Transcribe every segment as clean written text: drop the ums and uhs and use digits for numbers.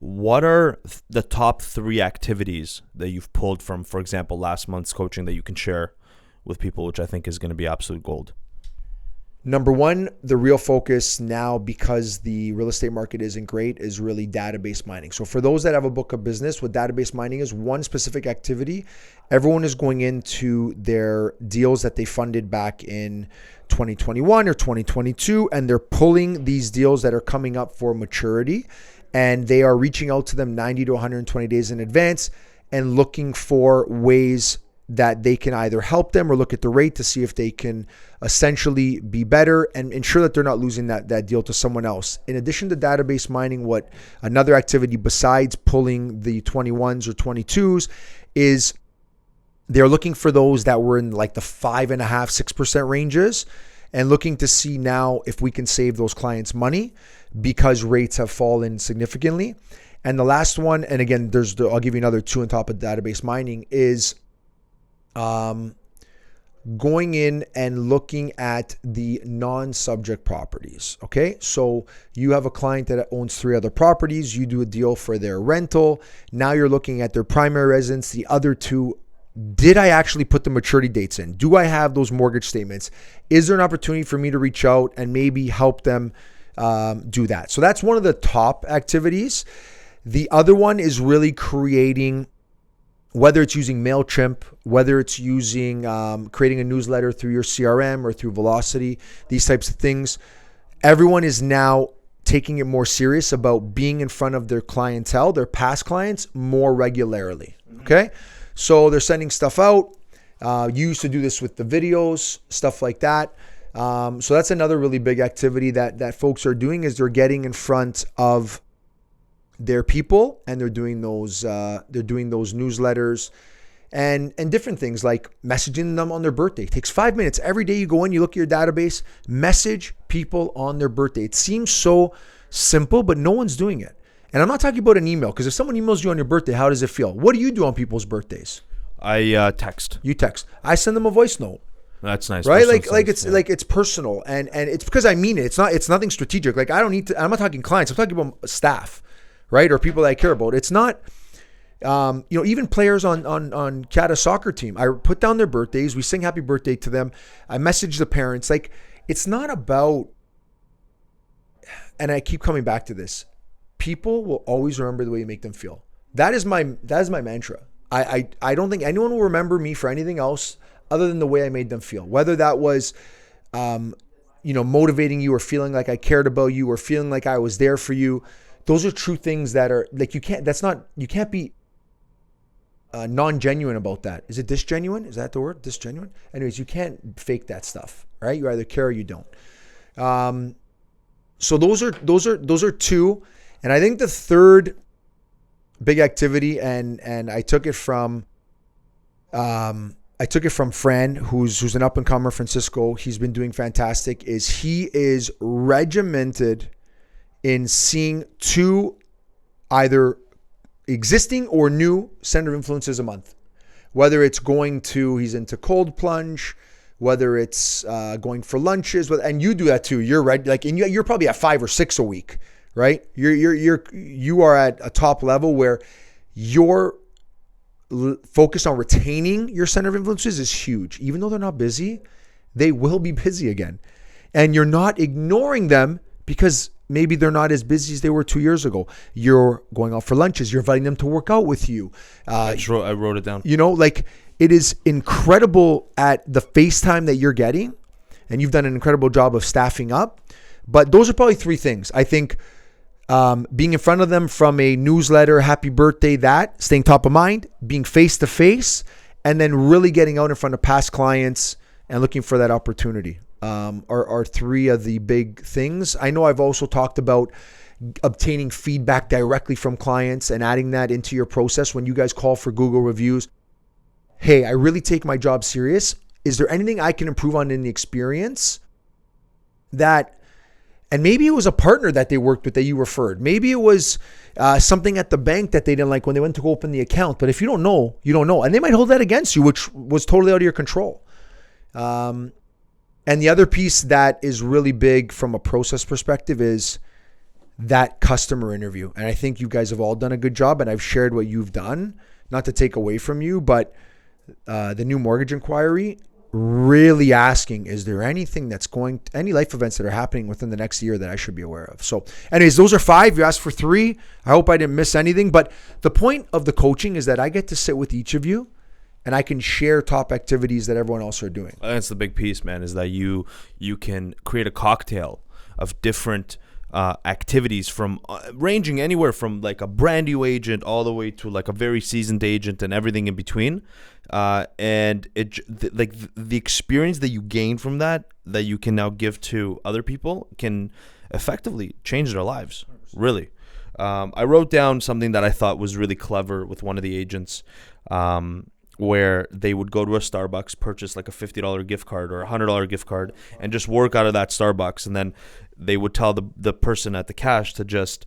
what are the top 3 activities that you've pulled from, for example, last month's coaching that you can share with people, which I think is going to be absolute gold? Number one, the real focus now, because the real estate market isn't great, is really database mining. So for those that have a book of business, what database mining is, one specific activity, everyone is going into their deals that they funded back in 2021 or 2022, and they're pulling these deals that are coming up for maturity, and they are reaching out to them 90 to 120 days in advance and looking for ways that they can either help them or look at the rate to see if they can essentially be better and ensure that they're not losing that deal to someone else. In addition to database mining, what another activity besides pulling the 21s or 22s is they're looking for those that were in like the 5.5%, 6% ranges and looking to see now if we can save those clients money because rates have fallen significantly. And the last one, and again, I'll give you another 2 on top of database mining, is going in and looking at the non-subject properties. Okay. So you have a client that owns 3 other properties. You do a deal for their rental. Now you're looking at their primary residence, the other 2. Did I actually put the maturity dates in? Do I have those mortgage statements? Is there an opportunity for me to reach out and maybe help them do that? So that's one of the top activities. The other one is really creating, whether it's using MailChimp, whether it's using creating a newsletter through your CRM or through Velocity, these types of things. Everyone is now taking it more serious about being in front of their clientele, their past clients, more regularly. Okay? So they're sending stuff out. You used to do this with the videos, stuff like that. So that's another really big activity that folks are doing, is they're getting in front of their people and they're doing those newsletters and different things like messaging them on their birthday. It takes 5 minutes. Every day you go in, you look at your database, message people on their birthday. It seems so simple, but no one's doing it. And I'm not talking about an email, because if someone emails you on your birthday, how does it feel? What do you do on people's birthdays? I text. You text. I send them a voice note. That's nice. Right? It's personal and it's because I mean it. It's nothing strategic. Like I'm not talking clients. I'm talking about staff, right? Or people that I care about. It's not, even players on Cata soccer team. I put down their birthdays. We sing happy birthday to them. I message the parents. Like, it's not about, and I keep coming back to this, people will always remember the way you make them feel. That is my mantra. I don't think anyone will remember me for anything else other than the way I made them feel. Whether that was, motivating you or feeling like I cared about you or feeling like I was there for you. Those are true things that are like, you can't be non-genuine about that. Is it disgenuine? Is that the word? Disgenuine? Anyways, you can't fake that stuff, right? You either care or you don't. So those are 2. And I think the third big activity, and I took it from Fran, who's an up-and-comer, Francisco. He's been doing fantastic. He is regimented in seeing 2 either existing or new center of influences a month. Whether it's he's into cold plunge, whether it's going for lunches, and you do that too. You're right, and you're probably at 5 or 6 a week, right? You are at a top level where your focus on retaining your center of influences is huge. Even though they're not busy, they will be busy again, and you're not ignoring them because maybe they're not as busy as they were 2 years ago. You're going out for lunches. You're inviting them to work out with you. I wrote it down. It is incredible at the FaceTime that you're getting, and you've done an incredible job of staffing up. But those are probably 3 things. I think being in front of them from a newsletter, happy birthday, staying top of mind, being face-to-face, and then really getting out in front of past clients and looking for that opportunity are 3 of the big things. I know I've also talked about obtaining feedback directly from clients and adding that into your process when you guys call for Google reviews. Hey, I really take my job serious. Is there anything I can improve on in the experience and maybe it was a partner that they worked with that you referred. Maybe it was something at the bank that they didn't like when they went to go open the account. But if you don't know, you don't know. And they might hold that against you, which was totally out of your control. And the other piece that is really big from a process perspective is that customer interview. And I think you guys have all done a good job, and I've shared what you've done, not to take away from you, but the new mortgage inquiry, really asking, is there anything any life events that are happening within the next year that I should be aware of? So anyways, those are 5. You asked for 3. I hope I didn't miss anything. But the point of the coaching is that I get to sit with each of you and I can share top activities that everyone else are doing. That's the big piece, man, is that you can create a cocktail of different activities from ranging anywhere from like a brand new agent all the way to like a very seasoned agent and everything in between. And the experience that you gain from that you can now give to other people can effectively change their lives. Really. I wrote down something that I thought was really clever with one of the agents, where they would go to a Starbucks, purchase like a $50 gift card or a $100 gift card, and just work out of that Starbucks. And then they would tell the person at the cash to just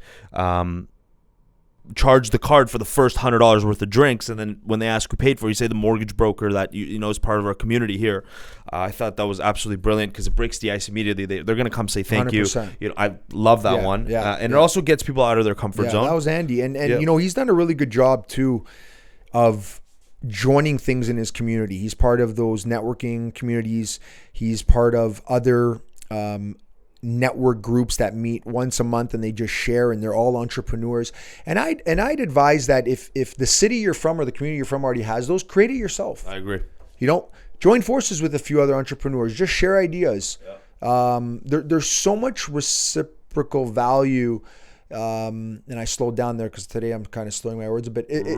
charge the card for the first $100 worth of drinks. And then when they ask who paid for it, you say the mortgage broker that you know is part of our community here. I thought that was absolutely brilliant because it breaks the ice immediately. They're going to come say thank 100%. you. I love that one. Yeah, and it also gets people out of their comfort zone. That was Andy. And you know, he's done a really good job too of joining things in his community. He's part of those networking communities. He's part of other network groups that meet once a month and they just share, and they're all entrepreneurs. And I'd advise that if the city you're from or the community you're from already has those, create it yourself. I agree. You know, join forces with a few other entrepreneurs. Just share ideas. Yeah. There's so much reciprocal value. And I slowed down there because today I'm kind of slowing my words a bit. Big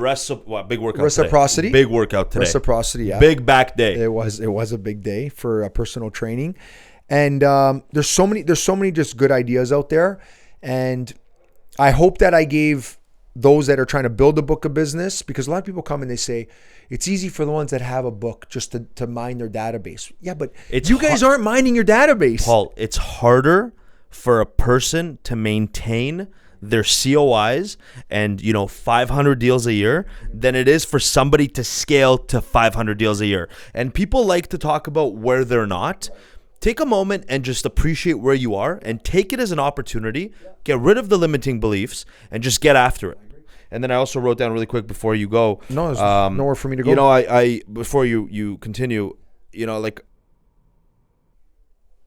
workout. Reciprocity. Today. Big workout today. Reciprocity. Yeah. Big back day. It was a big day for personal training, and there's so many just good ideas out there, and I hope that I gave those that are trying to build a book of business, because a lot of people come and they say it's easy for the ones that have a book just to mine their database. Yeah, but you guys aren't mining your database, Paul. It's harder for a person to maintain their COIs and 500 deals a year than it is for somebody to scale to 500 deals a year. And people like to talk about where they're not. Take a moment and just appreciate where you are and take it as an opportunity. Get rid of the limiting beliefs and just get after it. And then I also wrote down really quick before you go. No, there's nowhere for me to go. I before you continue, I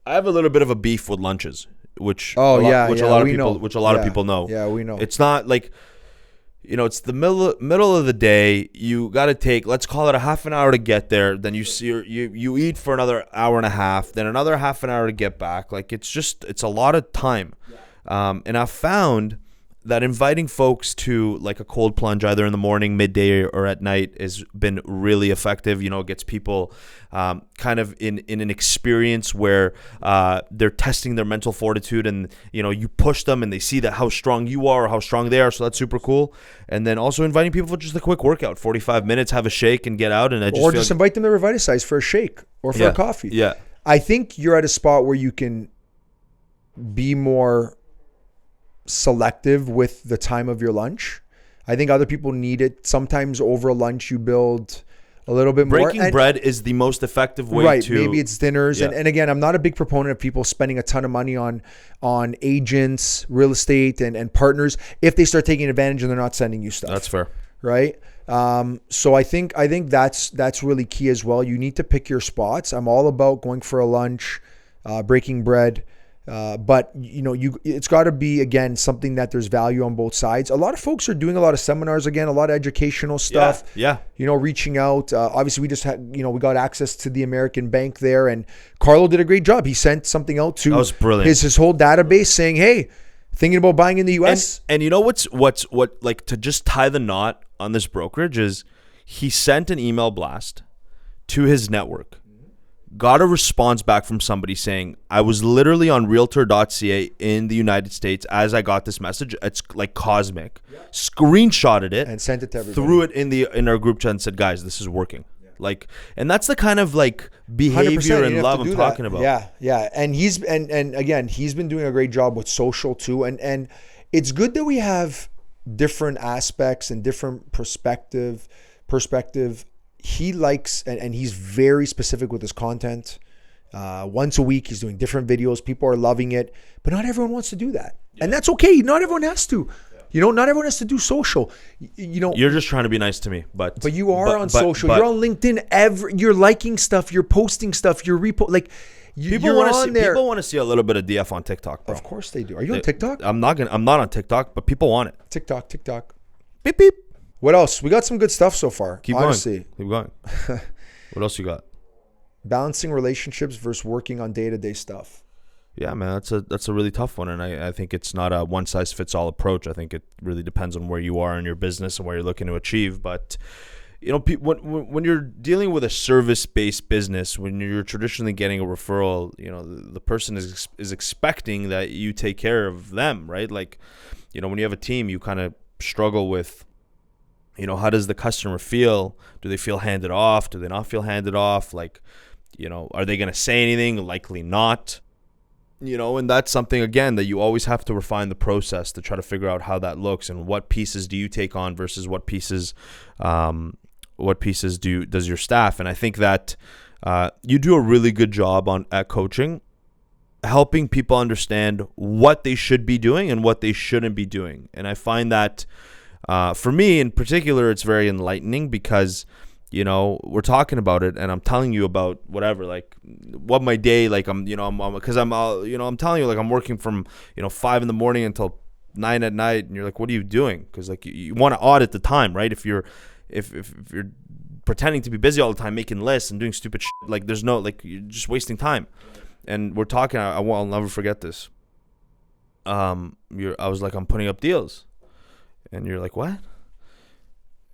have a little bit of a beef with lunches. Which a lot of people know. Yeah, we know. It's not like, it's the middle of the day. You got to take, let's call it a half an hour to get there. Then you eat for another hour and a half. Then another half an hour to get back. Like it's a lot of time. And I've found that inviting folks to like a cold plunge either in the morning, midday, or at night has been really effective. It gets people kind of in an experience where they're testing their mental fortitude, and you push them and they see that how strong you are or how strong they are. So that's super cool. And then also inviting people for just a quick workout, 45 minutes, have a shake and get out. And invite them to Revitasize for a shake or for a coffee. Yeah. I think you're at a spot where you can be more selective with the time of your lunch. I think other people need it. Sometimes over a lunch you build a little bit more. Breaking bread is the most effective way to... Maybe it's dinners. Yeah. And again, I'm not a big proponent of people spending a ton of money on agents, real estate, and partners if they start taking advantage and they're not sending you stuff. That's fair. Right? So I think that's really key as well. You need to pick your spots. I'm all about going for a lunch, breaking bread. But it's got to be, again, something that there's value on both sides. A lot of folks are doing a lot of seminars again, a lot of educational stuff. Yeah. Reaching out. Obviously, we just had, we got access to the American Bank there, and Carlo did a great job. He sent something out to his whole database saying, "Hey, thinking about buying in the U.S." And you know what like to just tie the knot on this brokerage is he sent an email blast to his network. Got a response back from somebody saying, I was literally on realtor.ca in the United States as I got this message. It's like cosmic. Yeah. Screenshotted it and sent it to everybody. Threw it in our group chat and said, guys, this is working. Yeah. And that's the kind of behavior and love I'm talking about. Yeah. And he's again, he's been doing a great job with social too. And it's good that we have different aspects and different perspective. He likes, and he's very specific with his content. Once a week, he's doing different videos. People are loving it, but not everyone wants to do that. And that's okay. Not everyone has to. Not everyone has to do social. You're just trying to be nice to me, but you are on social. You're on LinkedIn. You're liking stuff. You're posting stuff. You're people want to see a little bit of DF on TikTok, bro. Of course they do. Are you on TikTok? I'm not on TikTok, but people want it. TikTok. Beep beep. What else? We got some good stuff so far. Keep going. What else you got? Balancing relationships versus working on day-to-day stuff. Yeah, man, that's a really tough one, and I think it's not a one-size-fits-all approach. I think it really depends on where you are in your business and where you're looking to achieve. But when you're dealing with a service-based business, when you're traditionally getting a referral, the person is expecting that you take care of them, right? Like, when you have a team, you kind of struggle with, how does the customer feel? Do they feel handed off? Do they not feel handed off? Like, are they going to say anything? Likely not. And that's something, again, that you always have to refine the process to try to figure out how that looks and what pieces do you take on versus what pieces does your staff. And I think that you do a really good job at coaching, helping people understand what they should be doing and what they shouldn't be doing. And I find that for me in particular, it's very enlightening because we're talking about it and I'm telling you about whatever, like what my day, like I'm telling you, like I'm working from, 5 a.m. until 9 p.m. and you're like, what are you doing? Cause like you want to audit the time, right? If you're pretending to be busy all the time, making lists and doing stupid shit, like there's no, like you're just wasting time. And we're talking, I'll never forget this. I was like, I'm putting up deals and you're like, what?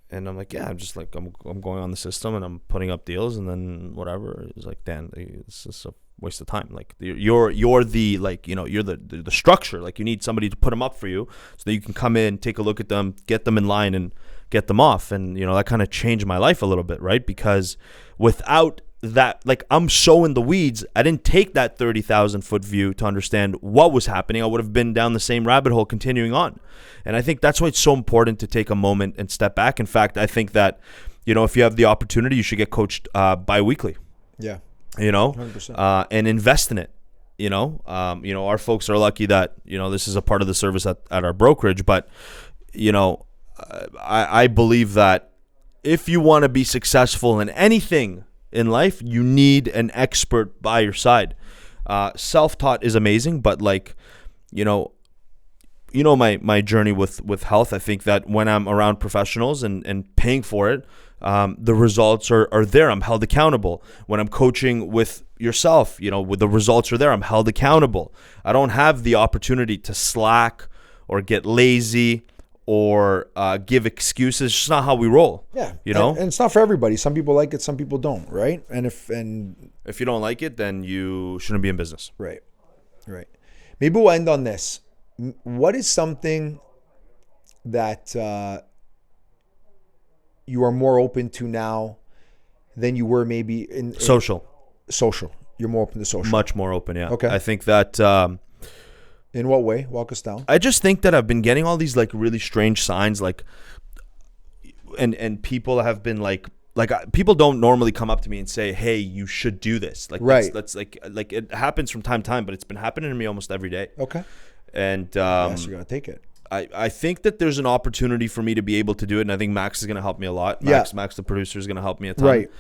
And I'm like, yeah, I'm just like, I'm going on the system and I'm putting up deals and then whatever. It's like, Dan, it's just a waste of time. Like you're the, like, you're the structure. Like you need somebody to put them up for you so that you can come in, take a look at them, get them in line and get them off. And, that kind of changed my life a little bit, right? Because without that, like I'm so in the weeds, I didn't take that 30,000 foot view to understand what was happening. I would have been down the same rabbit hole continuing on. And I think that's why it's so important to take a moment and step back. In fact, I think that, if you have the opportunity, you should get coached bi-weekly. Yeah. 100%. And invest in it. Our folks are lucky that, this is a part of the service at our brokerage, but, I believe that if you want to be successful in anything in life, you need an expert by your side. Self-taught is amazing, but like, my journey with health, I think that when I'm around professionals and paying for it, the results are there. I'm held accountable. When I'm coaching with yourself, with the results are there, I'm held accountable. I don't have the opportunity to slack or get lazy or give excuses. It's just not how we roll. Yeah. And it's not for everybody. Some people like it, some people don't, right? And if you don't like it, then you shouldn't be in business. Right. Maybe we'll end on this. What is something that you are more open to now than you were maybe in social? You're more open to social. Much more open, yeah. Okay. I think that in what way? Walk us down. I just think that I've been getting all these like really strange signs, like, and people have been like people don't normally come up to me and say, "Hey, you should do this." Like, right. That's like it happens from time to time, but it's been happening to me almost every day. Okay. And yes, you're gonna take it. I think that there's an opportunity for me to be able to do it, and I think Max is gonna help me a lot. Max, the producer, is gonna help me a ton. Right.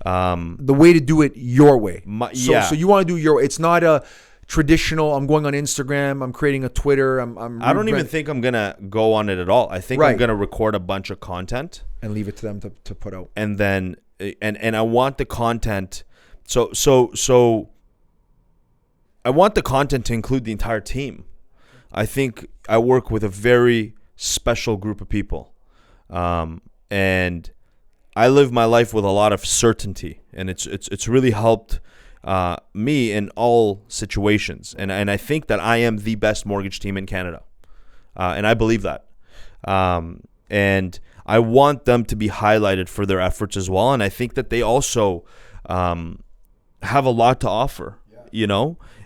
The way to do it your way. So you want to do your way. It's not a traditional, I'm going on Instagram, I'm creating a Twitter, I don't even think I'm gonna go on it at all. I think I'm gonna record a bunch of content and leave it to them to put out. And then and I want the content so I want the content to include the entire team. I think I work with a very special group of people. And I live my life with a lot of certainty, and it's really helped me in all situations, and I think that I am the best mortgage team in Canada, and I believe that, and I want them to be highlighted for their efforts as well, and I think that they also have a lot to offer,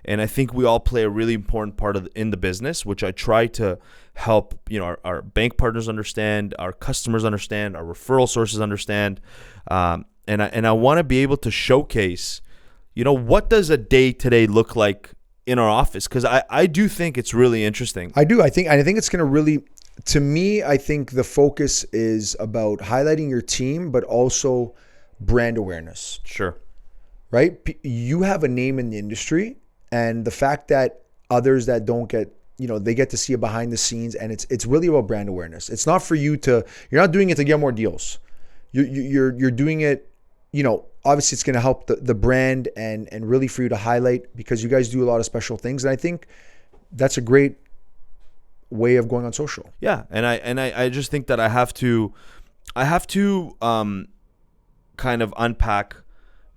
and I think we all play a really important part in the business, which I try to help our bank partners understand, our customers understand, our referral sources understand, and I want to be able to showcase what does a day today look like in our office? Because I do think it's really interesting. I do. I think it's going to really, to me, I think the focus is about highlighting your team, but also brand awareness, Sure. right? You have a name in the industry, and the fact that others that don't get, they get to see it behind the scenes, and it's really about brand awareness. It's not for you're not doing it to get more deals. You're doing it, obviously it's going to help the brand and really for you to highlight, because you guys do a lot of special things. And I think that's a great way of going on social. Yeah. And I just think that I have to kind of unpack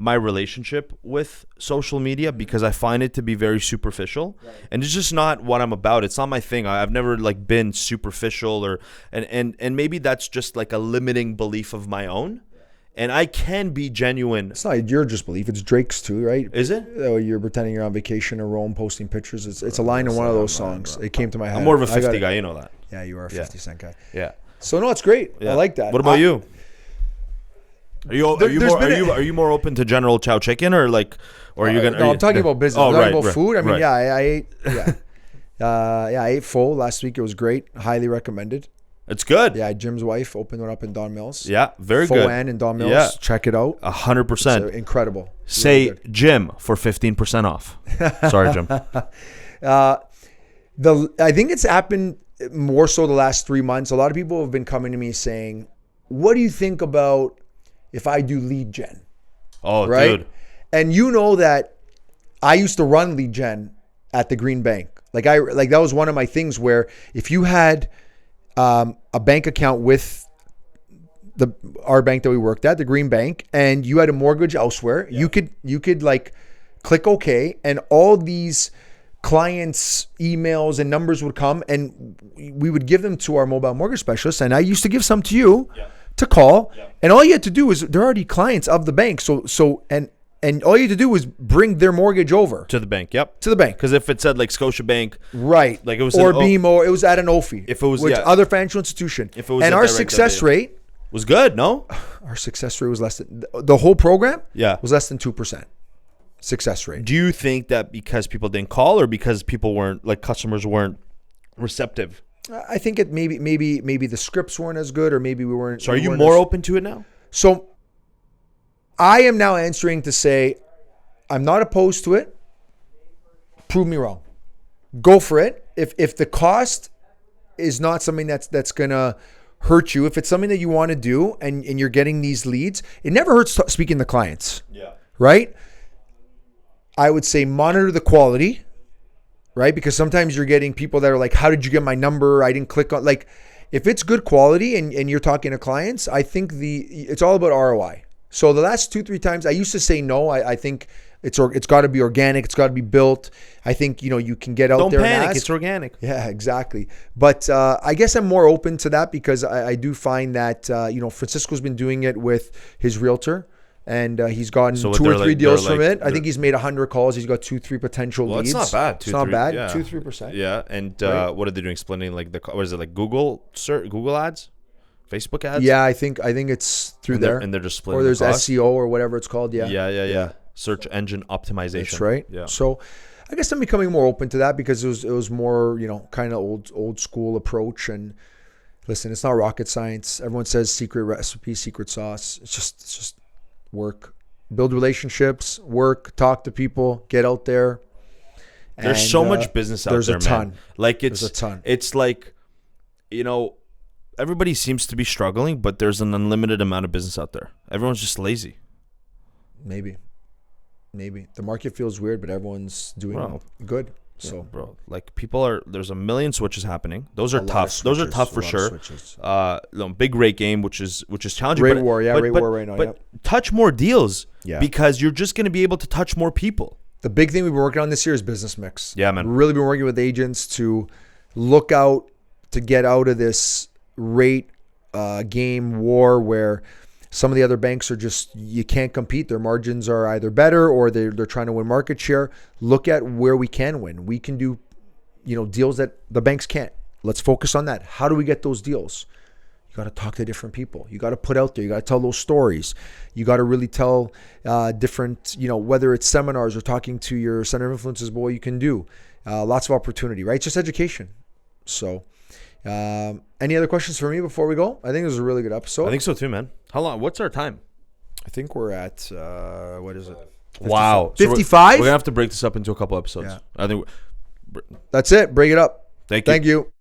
my relationship with social media, because I find it to be very superficial, and it's just not what I'm about. It's not my thing. I've never been superficial, and maybe that's just like a limiting belief of my own. And I can be genuine. It's not your just belief. It's Drake's too, right? Is it? Oh, you're pretending you're on vacation in Rome, posting pictures. It's a line in one of those songs. It came to my head. I'm more of a 50 guy, you know that. Yeah, you are a 50 Cent guy. Yeah. So no, it's great. Yeah. I like that. What about you? Are you more open to General Chow chicken, or are you gonna? No, I'm talking about business. Oh, I'm talking about food. I mean, right. yeah, I ate. Yeah, I ate pho last week. It was great. Highly recommended. It's good. Yeah, Jim's wife opened one up in Don Mills. Yeah, very Pho good. Ann in Don Mills. Yeah. Check it out. 100%. It's incredible. Say Really good. Jim for 15% off. Sorry, Jim. I think it's happened more so the last 3 months. A lot of people have been coming to me saying, "What do you think about if I do lead gen?" Oh, Right? dude. And you know that I used to run lead gen at the Green Bank. That was one of my things, where if you had a bank account with our bank that we worked at, the Green Bank, and you had a mortgage elsewhere, you could click OK, and all these clients' emails and numbers would come, and we would give them to our mobile mortgage specialist. And I used to give some to you to call, and all you had to do is, they're already clients of the bank. And all you had to do was bring their mortgage over To the bank. Yep. to the bank. Because if it said Scotiabank, Right. Like it was or an- BMO, it was at an OFI. If it was- which yeah. other financial institution. If it was and a our direct success debit. rate, was good, no? our success rate was less than, the whole program Yeah. was less than 2% success rate. Do you think that because people didn't call, or because people weren't, customers weren't receptive? I think it maybe the scripts weren't as good, or maybe we weren't. So are we you weren't more as- open to it now? So I am now answering to say, I'm not opposed to it. Prove me wrong. Go for it. If the cost is not something that's gonna hurt you, if it's something that you want to do, and you're getting these leads, it never hurts speaking to clients, Yeah. right? I would say monitor the quality, right? Because sometimes you're getting people that are like, how did you get my number? I didn't click on, if it's good quality and you're talking to clients, I think it's all about ROI. So the last 2-3 times I used to say no. I think it's got to be organic. It's got to be built. I think, you can get out Don't there and panic. ask. It's organic. Yeah, exactly. But I guess I'm more open to that, because I do find that, Francisco's been doing it with his realtor, and he's gotten So 2 or 3 deals from it. I they're- think he's made 100 calls. He's got 2-3 potential Well, leads. it's not bad. It's not bad. Yeah. 2-3%. Yeah. And Right. what are they doing? Splitting what is it, Google ads? Facebook ads? Yeah, I think it's through And there. and they're just splitting Or there's the cost? SEO or whatever it's called. Yeah. Yeah. Search engine optimization. That's right. Yeah. So I guess I'm becoming more open to that, because it was more, kind of old school approach. And listen, it's not rocket science. Everyone says secret recipe, secret sauce. It's just work, build relationships, work, talk to people, get out there. There's And, so much business out there, there's a ton. man. It's There's a ton. It's everybody seems to be struggling, but there's an unlimited amount of business out there. Everyone's just lazy. Maybe the market feels weird, but everyone's doing Wow. good. So, So bro, there's a million switches happening. Those are a lot of tough. Those are switches, tough for a lot of sure. switches. Big rate game, which is challenging. Rate but, war, yeah, but, rate but, war right now, But yep. touch more deals, Yeah. because you're just going to be able to touch more people. The big thing we've been working on this year is business mix. Yeah, man. We've really been working with agents to look out to get out of this rate game war, where some of the other banks are just, you can't compete. Their margins are either better, or they're trying to win market share. Look at where we can win. We can do, deals that the banks can't. Let's focus on that. How do we get those deals? You got to talk to different people. You got to put out there. You got to tell those stories. You got to really tell different, whether it's seminars or talking to your center of influences, what you can do. Lots of opportunity, right? Just education. So, any other questions for me before we go? I think this is a really good episode. I think so too, man. How long? What's our time? I think we're at, what is it? 55. Wow. 55? We're going to have to break this up into a couple episodes. Yeah. I think. That's it. Break it up. Thank you. Thank you.